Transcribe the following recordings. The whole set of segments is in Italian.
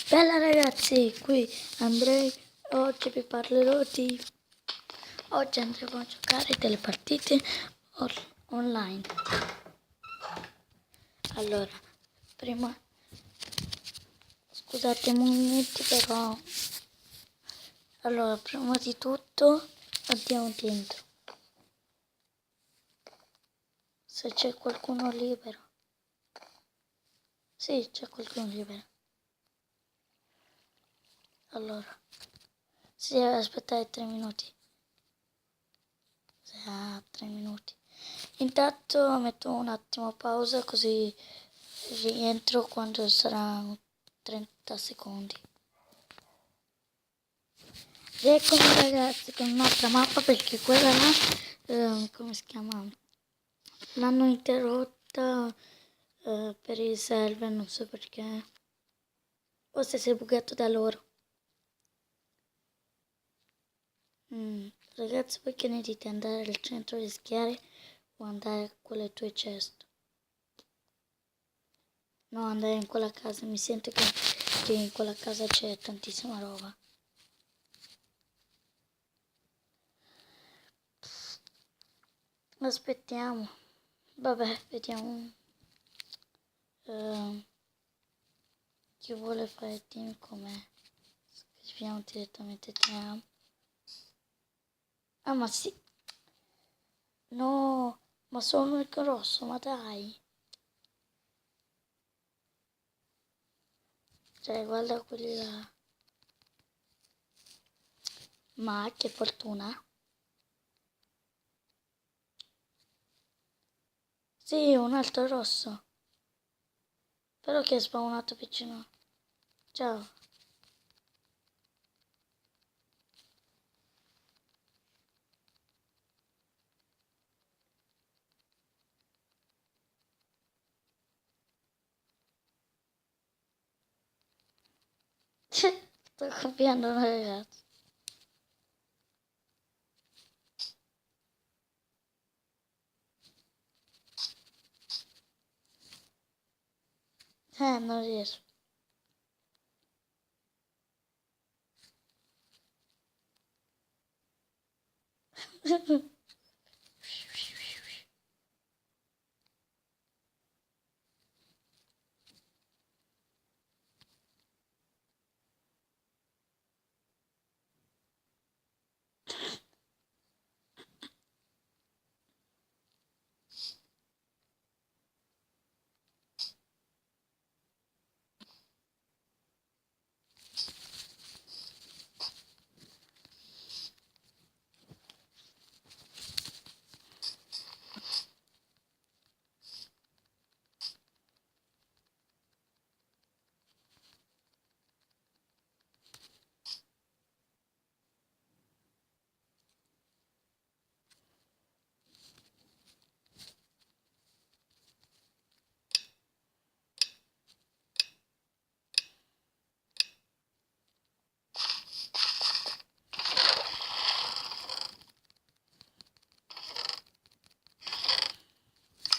Bella ragazzi, qui Andrei, oggi vi parlerò di... Oggi andremo a giocare delle partite online. Allora, prima... Scusate un momento però... Allora, prima di tutto andiamo dentro. Se c'è qualcuno libero. Sì, c'è qualcuno libero. Allora, si deve aspettare 3 minuti. 3 minuti. Intanto metto un attimo pausa così rientro quando saranno 30 secondi. Rieccomi ragazzi con un'altra mappa perché quella là, come si chiama? L'hanno interrotta per il server, non so perché. Forse si è bugato da loro. Ragazzi, voi che ne dite? Andare al centro a rischiare o andare con le tue ceste? No, andare in quella casa, mi sento che in quella casa c'è tantissima roba. Aspettiamo. Vabbè, vediamo. Chi vuole fare team con me? Scriviamo direttamente team. Ah, ma sì. No, ma sono il grosso, ma dai. Cioè, guarda quelli là. Ma che fortuna. Sì, un altro rosso. Però che è spawnato vicino. Ciao. Sto copiando una ragazza. Non riesco.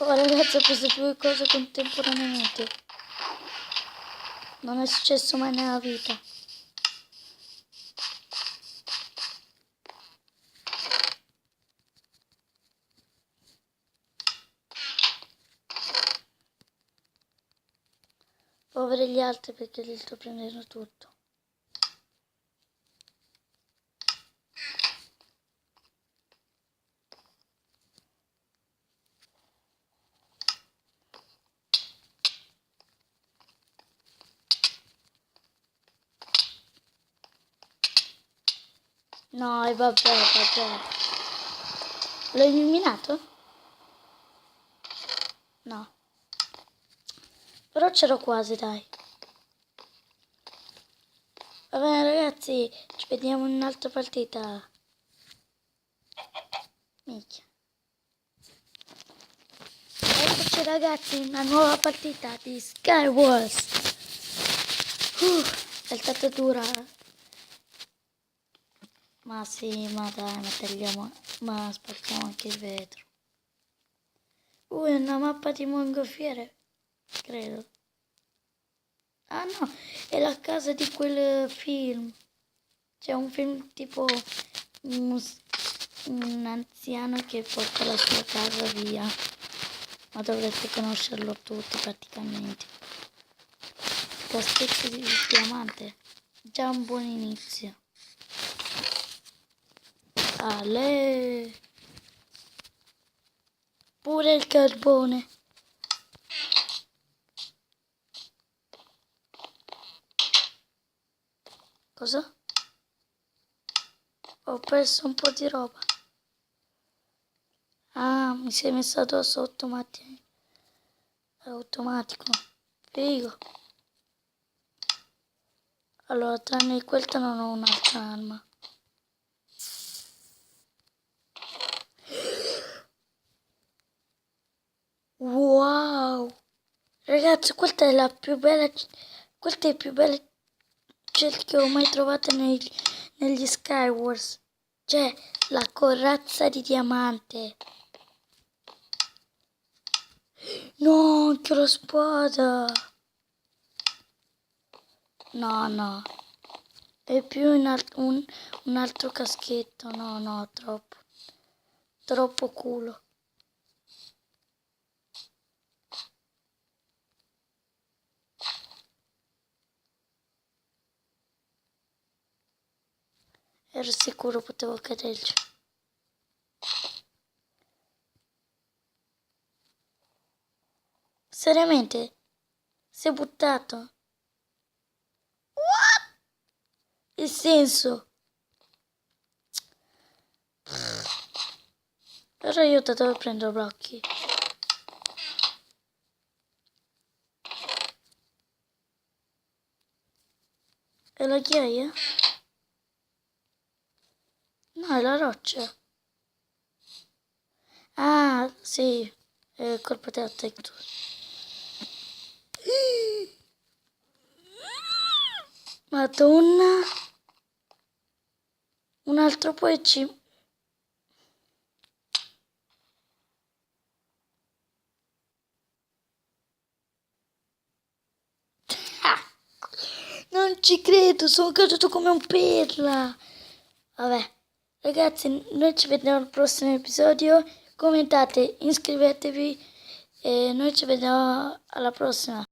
Oh ragazzi, ho preso 2 cose contemporaneamente. Non è successo mai nella vita. Poveri gli altri perché li sto prendendo tutto. No, e vabbè. L'ho eliminato? No. Però c'ero quasi, dai. Va bene ragazzi, ci vediamo in un'altra partita. Minchia. Eccoci ragazzi, una nuova partita di Skywars. È stata dura. Ma sì, ma dai, ma tagliamo, ma spacchiamo anche il vetro. È una mappa di mongolfiere, credo. Ah no, è la casa di quel film. C'è un film tipo un, un anziano che porta la sua casa via. Ma dovreste conoscerlo tutti praticamente. Caschetto di diamante. Già un buon inizio. Ale. Pure il carbone. Cosa? Ho perso un po' di roba. Ah, mi sei messo addosso automatico. Figo. Allora, tranne questa non ho un'altra arma. Wow! Ragazzi, questa è la più bella. Questa è la più bella scelta che ho mai trovato negli Skywars. Cioè, la corazza di diamante. No, anche la spada. No. È più un altro caschetto. No, troppo. Troppo culo. Ero sicuro potevo caderci. Seriamente? Si è buttato? What? Il senso? Allora io da dove prendo blocchi? È la ghiaia? No, è la roccia. Ah, sì, è colpa della Tectus. Madonna. Un altro poi ci... Non ci credo, sono caduto come un perla. Vabbè, ragazzi, noi ci vediamo al prossimo episodio. Commentate, iscrivetevi e noi ci vediamo alla prossima.